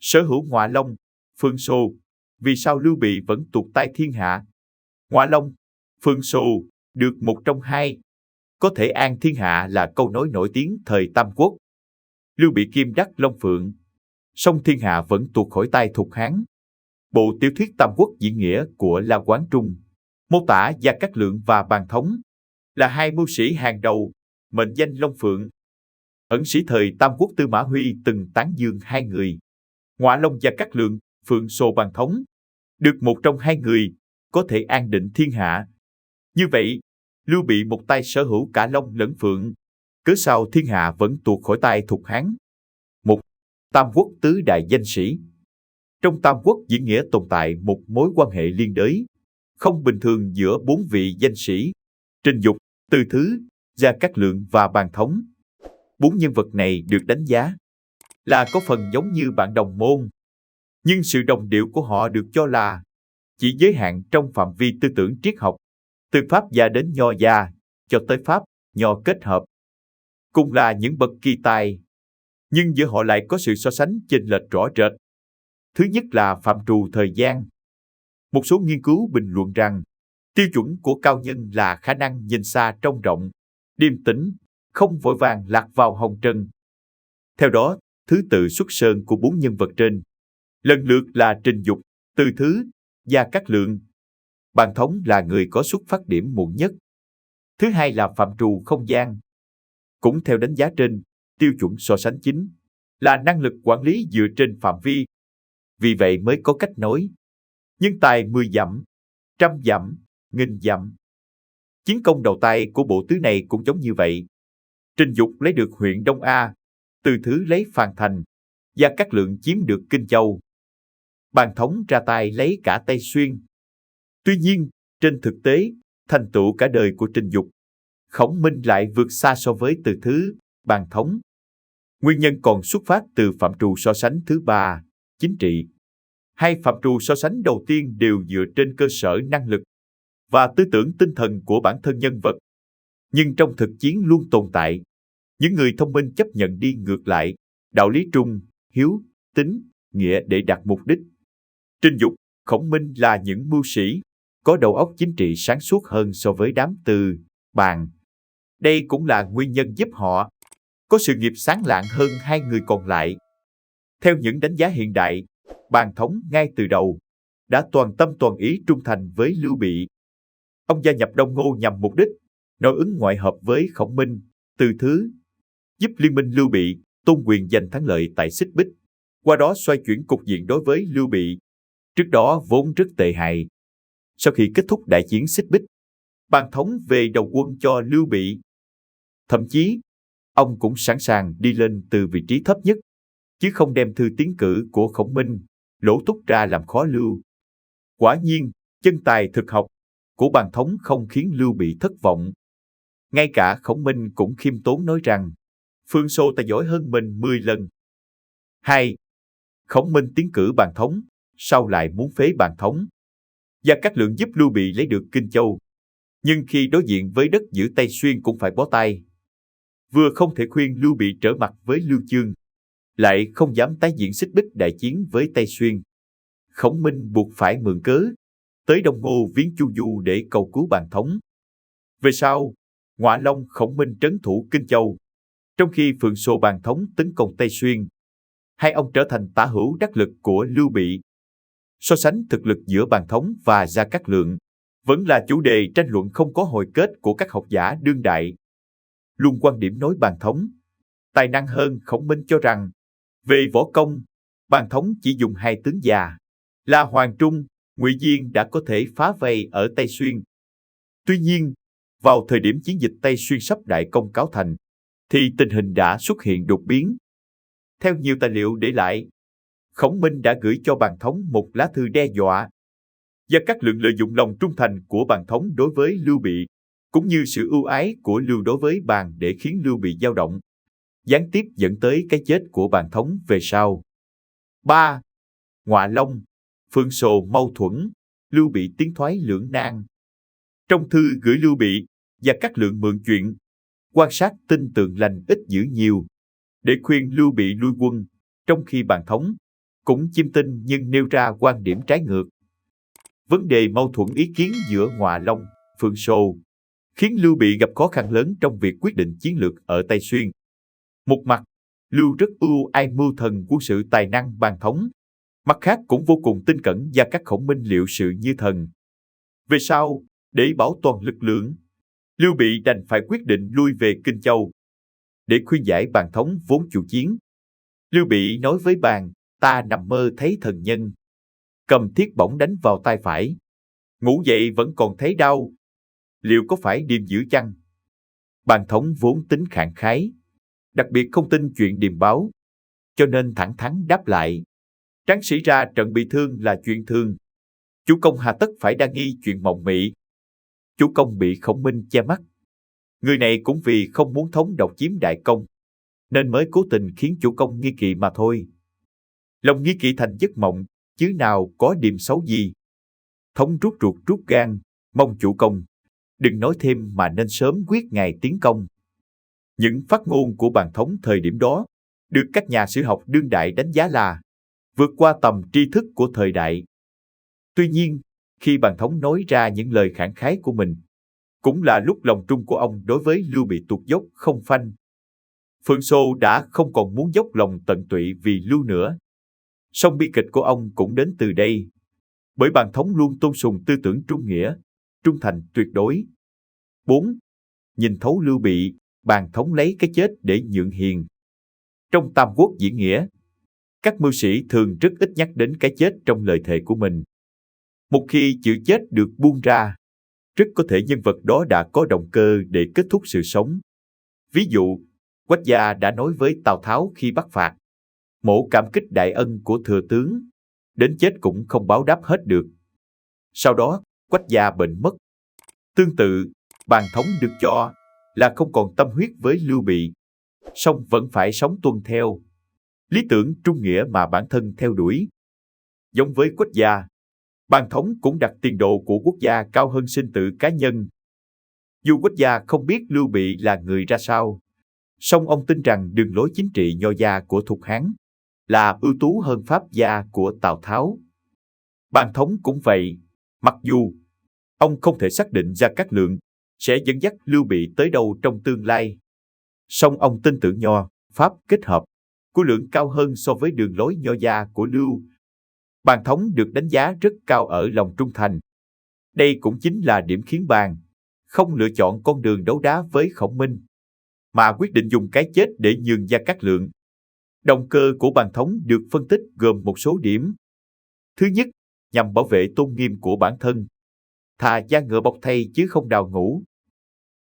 Sở hữu Ngọa Long, Phương Sô, vì sao Lưu Bị vẫn tuột tay thiên hạ? Ngọa Long, Phương Sô, được một trong hai, có thể an thiên hạ là câu nói nổi tiếng thời Tam Quốc. Lưu Bị kim đắc Long Phượng, song thiên hạ vẫn tuột khỏi tay Thục Hán. Bộ tiểu thuyết Tam Quốc diễn nghĩa của La Quán Trung mô tả Gia Cát Lượng và Bàn Thống là hai mưu sĩ hàng đầu, mệnh danh Long Phượng. Ẩn sĩ thời Tam Quốc Tư Mã Huy từng tán dương hai người Ngọa Long Gia Cát Lượng, Phượng Sô Bàn Thống, được một trong hai người có thể an định thiên hạ. Như vậy, Lưu Bị một tay sở hữu cả Long lẫn Phượng, cớ sao thiên hạ vẫn tuột khỏi tay Thục Hán? Một, Tam Quốc tứ đại danh sĩ. Trong Tam Quốc diễn nghĩa tồn tại một mối quan hệ liên đới, không bình thường giữa bốn vị danh sĩ, Trình Dục, Từ Thứ, Gia Cát Lượng và Bàn Thống. Bốn nhân vật này được đánh giá là có phần giống như bạn đồng môn, nhưng sự đồng điệu của họ được cho là chỉ giới hạn trong phạm vi tư tưởng triết học, từ Pháp gia đến Nho gia, cho tới Pháp, Nho kết hợp. Cùng là những bậc kỳ tài, nhưng giữa họ lại có sự so sánh chênh lệch rõ rệt. Thứ nhất là phạm trù thời gian. Một số nghiên cứu bình luận rằng tiêu chuẩn của cao nhân là khả năng nhìn xa trông rộng, điềm tĩnh, không vội vàng lạc vào hồng trần. Theo đó, thứ tự xuất sơn của bốn nhân vật trên lần lượt là Trình Dục, Từ Thứ, Gia Cát Lượng. Bàn Thống là người có xuất phát điểm muộn nhất. Thứ hai là phạm trù không gian. Cũng theo đánh giá trên, tiêu chuẩn so sánh chính là năng lực quản lý dựa trên phạm vi. Vì vậy mới có cách nói nhân tài 10 dặm, 100 dặm, 1000 dặm. Chiến công đầu tay của bộ tứ này cũng giống như vậy. Trình Dục lấy được huyện Đông A, Từ Thứ lấy Phàn Thành, Gia Cát Lượng chiếm được Kinh Châu. Bàn Thống ra tay lấy cả Tây Xuyên. Tuy nhiên, trên thực tế, thành tựu cả đời của Trình Dục, Khổng Minh lại vượt xa so với Từ Thứ, Bàn Thống. Nguyên nhân còn xuất phát từ phạm trù so sánh thứ ba, chính trị. Hai phạm trù so sánh đầu tiên đều dựa trên cơ sở năng lực và tư tưởng tinh thần của bản thân nhân vật. Nhưng trong thực chiến luôn tồn tại những người thông minh chấp nhận đi ngược lại đạo lý trung, hiếu, tính, nghĩa để đạt mục đích. Trình Dục, Khổng Minh là những mưu sĩ có đầu óc chính trị sáng suốt hơn so với đám Từ, Bàn. Đây cũng là nguyên nhân giúp họ có sự nghiệp sáng lạng hơn hai người còn lại. Theo những đánh giá hiện đại, Bàn Thống ngay từ đầu đã toàn tâm toàn ý trung thành với Lưu Bị. Ông gia nhập Đông Ngô nhằm mục đích nội ứng ngoại hợp với Khổng Minh, Từ Thứ, giúp liên minh Lưu Bị, Tôn Quyền giành thắng lợi tại Xích Bích, qua đó xoay chuyển cục diện đối với Lưu Bị. Trước đó vốn rất tệ hại. Sau khi kết thúc đại chiến Xích Bích, Bàn Thống về đầu quân cho Lưu Bị. Thậm chí, ông cũng sẵn sàng đi lên từ vị trí thấp nhất, chứ không đem thư tiến cử của Khổng Minh, Lỗ Túc ra làm khó Lưu. Quả nhiên, chân tài thực học của Bàn Thống không khiến Lưu Bị thất vọng. Ngay cả Khổng Minh cũng khiêm tốn nói rằng, Phương Sô ta giỏi hơn mình 10 lần. 2. Khổng Minh tiến cử Bàn Thống, sau lại muốn phế Bàn Thống. Gia Cát Lượng giúp Lưu Bị lấy được Kinh Châu, nhưng khi đối diện với đất giữ Tây Xuyên cũng phải bó tay. Vừa không thể khuyên Lưu Bị trở mặt với Lưu Chương, lại không dám tái diễn Xích Bích đại chiến với Tây Xuyên. Khổng Minh buộc phải mượn cớ tới Đông Ngô viếng Chu Du để cầu cứu Bàn Thống. Về sau, Ngọa Long Khổng Minh trấn thủ Kinh Châu, trong khi Phượng Sô Bàn Thống tấn công Tây Xuyên. Hai ông trở thành tả hữu đắc lực của Lưu Bị. So sánh thực lực giữa Bàn Thống và Gia Cát Lượng vẫn là chủ đề tranh luận không có hồi kết của các học giả đương đại. Luôn quan điểm nói Bàn Thống tài năng hơn Khổng Minh cho rằng về võ công, Bàn Thống chỉ dùng hai tướng già là Hoàng Trung, Ngụy Diên đã có thể phá vây ở Tây Xuyên. Tuy nhiên, vào thời điểm chiến dịch Tây Xuyên sắp đại công cáo thành, thì tình hình đã xuất hiện đột biến. Theo nhiều tài liệu để lại, Khổng Minh đã gửi cho Bàn Thống một lá thư đe dọa. Gia Cát Lượng lợi dụng lòng trung thành của Bàn Thống đối với Lưu Bị, cũng như sự ưu ái của Lưu đối với Bàn để khiến Lưu Bị dao động, gián tiếp dẫn tới cái chết của Bàn Thống về sau. 3. Ngọa Long, Phương Sô mâu thuẫn, Lưu Bị tiến thoái lưỡng nan. Trong thư gửi Lưu Bị, Gia Cát Lượng mượn chuyện quan sát tin tường lành ít dữ nhiều để khuyên Lưu Bị lui quân, trong khi Bàn Thống cũng chiêm tinh nhưng nêu ra quan điểm trái ngược. Vấn đề mâu thuẫn ý kiến giữa Ngoại Long, Phương Sô khiến Lưu Bị gặp khó khăn lớn trong việc quyết định chiến lược ở Tây Xuyên. Một mặt, Lưu rất ưu ái mưu thần quân sự tài năng Bàn Thống, mặt khác cũng vô cùng tin cẩn Gia Cát Khổng Minh liệu sự như thần. Về sau, để bảo toàn lực lượng, Lưu Bị đành phải quyết định lui về Kinh Châu. Để khuyên giải Bàn Thống vốn chủ chiến, Lưu Bị nói với Bàn: ta nằm mơ thấy thần nhân, cầm thiết bổng đánh vào tay phải, ngủ dậy vẫn còn thấy đau, liệu có phải điềm dữ chăng? Bàn Thống vốn tính khẳng khái, đặc biệt không tin chuyện điềm báo, cho nên thẳng thắn đáp lại: tráng sĩ ra trận bị thương là chuyện thường, chủ công hà tất phải đa nghi chuyện mộng mị. Chủ công bị Khổng Minh che mắt, người này cũng vì không muốn thống độc chiếm đại công, nên mới cố tình khiến chủ công nghi kỵ mà thôi. Lòng nghi kỵ thành giấc mộng, chứ nào có điềm xấu gì. Thống rút ruột rút gan, mong chủ công đừng nói thêm mà nên sớm quyết ngày tiến công. Những phát ngôn của Bàn Thống thời điểm đó được các nhà sử học đương đại đánh giá là vượt qua tầm tri thức của thời đại. Tuy nhiên, khi Bàn Thống nói ra những lời khẳng khái của mình, cũng là lúc lòng trung của ông đối với Lưu Bị tuột dốc không phanh. Phương Sô đã không còn muốn dốc lòng tận tụy vì Lưu nữa. Song bi kịch của ông cũng đến từ đây, bởi Bàn Thống luôn tôn sùng tư tưởng trung nghĩa, trung thành tuyệt đối. 4. Nhìn thấu Lưu Bị, Bàn Thống lấy cái chết để nhượng hiền. Trong Tam Quốc diễn nghĩa, các mưu sĩ thường rất ít nhắc đến cái chết trong lời thề của mình. Một khi chữ chết được buông ra, rất có thể nhân vật đó đã có động cơ để kết thúc sự sống. Ví dụ, Quách Gia đã nói với Tào Tháo khi bắt phạt: mỗ cảm kích đại ân của thừa tướng, đến chết cũng không báo đáp hết được. Sau đó, Quách Gia bệnh mất. Tương tự, Bàn Thống được cho là không còn tâm huyết với Lưu Bị, song vẫn phải sống tuân theo lý tưởng trung nghĩa mà bản thân theo đuổi. Giống với Quách Gia, Bàn Thống cũng đặt tiền độ của quốc gia cao hơn sinh tử cá nhân. Dù Quách Gia không biết Lưu Bị là người ra sao, song ông tin rằng đường lối chính trị nho gia của Thục Hán là ưu tú hơn Pháp gia của Tào Tháo. Bàn Thống cũng vậy, mặc dù ông không thể xác định Gia Cát Lượng sẽ dẫn dắt Lưu Bị tới đâu trong tương lai, song ông tin tưởng nho, Pháp kết hợp của Lượng cao hơn so với đường lối nho gia của Lưu. Bàn Thống được đánh giá rất cao ở lòng trung thành. Đây cũng chính là điểm khiến Bàn không lựa chọn con đường đấu đá với Khổng Minh, mà quyết định dùng cái chết để nhường Gia Cát Lượng. Động cơ của Bàn Thống được phân tích gồm một số điểm. Thứ nhất, nhằm bảo vệ tôn nghiêm của bản thân, thà da ngựa bọc thây chứ không đào ngũ.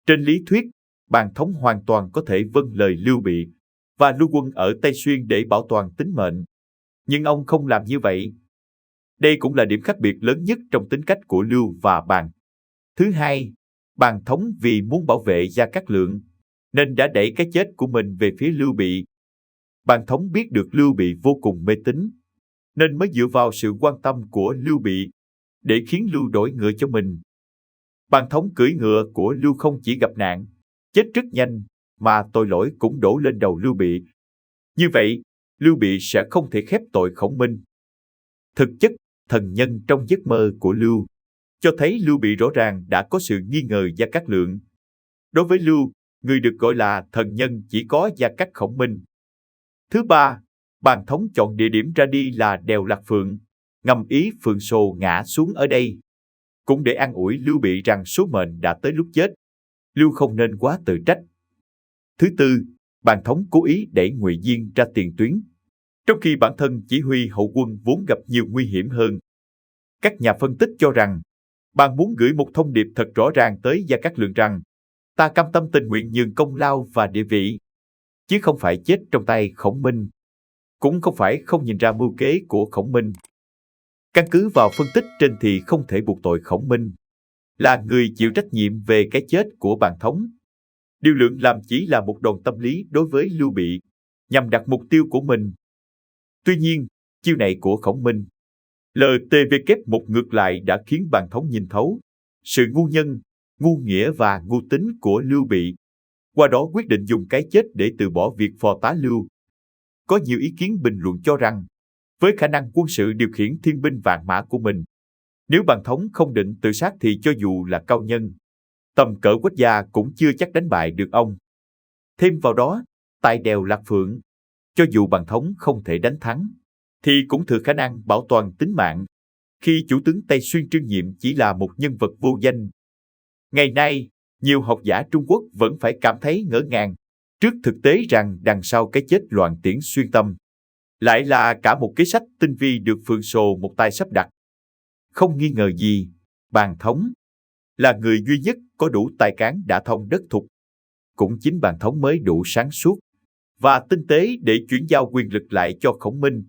Trên lý thuyết, Bàn Thống hoàn toàn có thể vâng lời Lưu Bị và lưu quân ở Tây Xuyên để bảo toàn tính mệnh. Nhưng ông không làm như vậy. Đây cũng là điểm khác biệt lớn nhất trong tính cách của Lưu và Bàn. Thứ hai, Bàn Thống vì muốn bảo vệ Gia Cát Lượng, nên đã đẩy cái chết của mình về phía Lưu Bị. Bàn Thống biết được Lưu Bị vô cùng mê tín, nên mới dựa vào sự quan tâm của Lưu Bị để khiến Lưu đổi ngựa cho mình. Bàn Thống cưỡi ngựa của Lưu không chỉ gặp nạn, chết rất nhanh, mà tội lỗi cũng đổ lên đầu Lưu Bị. Như vậy, Lưu Bị sẽ không thể khép tội Khổng Minh. Thực chất, thần nhân trong giấc mơ của Lưu cho thấy Lưu Bị rõ ràng đã có sự nghi ngờ Gia Cát Lượng. Đối với Lưu, người được gọi là thần nhân chỉ có Gia Cát Khổng Minh. Thứ ba, Bàn Thống chọn địa điểm ra đi là đèo Lạc Phượng, ngầm ý Phượng Sồ ngã xuống ở đây, cũng để an ủi Lưu Bị rằng số mệnh đã tới lúc chết, Lưu không nên quá tự trách. Thứ tư, Bàn Thống cố ý đẩy Ngụy Diên ra tiền tuyến, trong khi bản thân chỉ huy hậu quân vốn gặp nhiều nguy hiểm hơn. Các nhà phân tích cho rằng, Bàn muốn gửi một thông điệp thật rõ ràng tới Gia Cát Lượng rằng ta cam tâm tình nguyện nhường công lao và địa vị, chứ không phải chết trong tay Khổng Minh, cũng không phải không nhìn ra mưu kế của Khổng Minh. Căn cứ vào phân tích trên thì không thể buộc tội Khổng Minh là người chịu trách nhiệm về cái chết của Bàn Thống. Điều Lượng làm chỉ là một đòn tâm lý đối với Lưu Bị, nhằm đặt mục tiêu của mình. Tuy nhiên, chiêu này của Khổng Minh, LTVK1 ngược lại đã khiến Bàn Thống nhìn thấu sự ngu nhân, ngu nghĩa và ngu tính của Lưu Bị, qua đó quyết định dùng cái chết để từ bỏ việc phò tá Lưu. Có nhiều ý kiến bình luận cho rằng, với khả năng quân sự điều khiển thiên binh vạn mã của mình. Nếu Bàn Thống không định tự sát thì cho dù là cao nhân, tầm cỡ Quách gia cũng chưa chắc đánh bại được ông. Thêm vào đó, tại đèo Lạc Phượng, cho dù Bàn Thống không thể đánh thắng, thì cũng thừa khả năng bảo toàn tính mạng, khi chủ tướng Tây Xuyên Trương Nhiệm chỉ là một nhân vật vô danh. Ngày nay, nhiều học giả Trung Quốc vẫn phải cảm thấy ngỡ ngàng trước thực tế rằng đằng sau cái chết Loạn Tiễn xuyên tâm lại là cả một kế sách tinh vi được Phượng Sồ một tay sắp đặt. Không nghi ngờ gì, Bàn Thống là người duy nhất có đủ tài cán đả thông đất thục. Cũng chính Bàn Thống mới đủ sáng suốt và tinh tế để chuyển giao quyền lực lại cho Khổng Minh.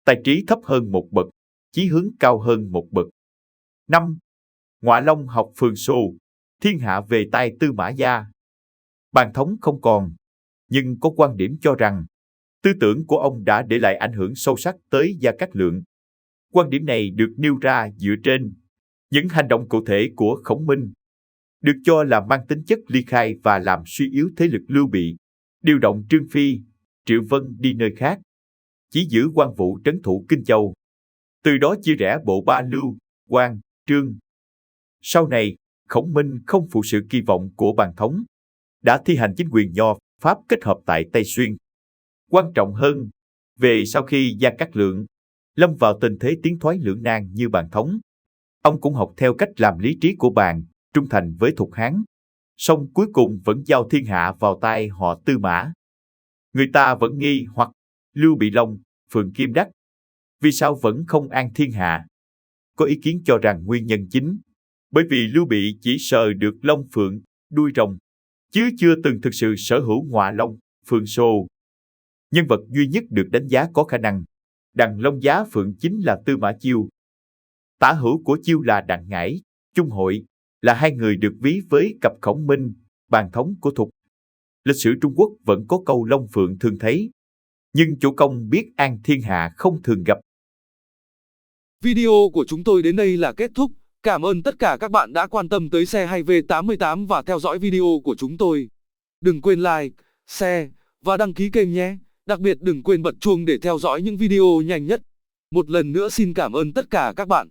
Tài trí thấp hơn một bậc, chí hướng cao hơn một bậc. 5. Ngọa Long học Phượng Sồ, thiên hạ về tay Tư Mã Gia. Bàn Thống không còn, nhưng có quan điểm cho rằng tư tưởng của ông đã để lại ảnh hưởng sâu sắc tới Gia Cát Lượng. Quan điểm này được nêu ra dựa trên những hành động cụ thể của Khổng Minh, được cho là mang tính chất ly khai và làm suy yếu thế lực Lưu Bị, điều động Trương Phi, Triệu Vân đi nơi khác, chỉ giữ Quan Vũ trấn thủ Kinh Châu. Từ đó chia rẽ bộ ba Lưu, Quan, Trương. Sau này, Khổng Minh không phụ sự kỳ vọng của Bàn Thống, đã thi hành chính quyền Nho Pháp kết hợp tại Tây Xuyên. Quan trọng hơn, về sau khi Gia Cát Lượng lâm vào tình thế tiến thoái lưỡng nan như Bàn Thống, ông cũng học theo cách làm lý trí của Bàn, trung thành với Thục Hán, song cuối cùng vẫn giao thiên hạ vào tay họ Tư Mã. Người ta vẫn nghi hoặc Lưu Bị Long, Phượng Kim Đắc, vì sao vẫn không an thiên hạ? Có ý kiến cho rằng nguyên nhân chính bởi vì Lưu Bị chỉ sờ được Long Phượng, đuôi rồng, chứ chưa từng thực sự sở hữu Ngọa Long, Phượng Sồ. Nhân vật duy nhất được đánh giá có khả năng đằng Long Giá Phượng chính là Tư Mã Chiêu. Tả hữu của Chiêu là Đặng Ngải, Chung Hội, là hai người được ví với cặp Khổng Minh, Bàn Thống của Thục. Lịch sử Trung Quốc vẫn có câu Long Phượng thường thấy, nhưng chủ công biết an thiên hạ không thường gặp. Video của chúng tôi đến đây là kết thúc. Cảm ơn tất cả các bạn đã quan tâm tới xe hay V88 và theo dõi video của chúng tôi. Đừng quên like, share và đăng ký kênh nhé. Đặc biệt đừng quên bật chuông để theo dõi những video nhanh nhất. Một lần nữa xin cảm ơn tất cả các bạn.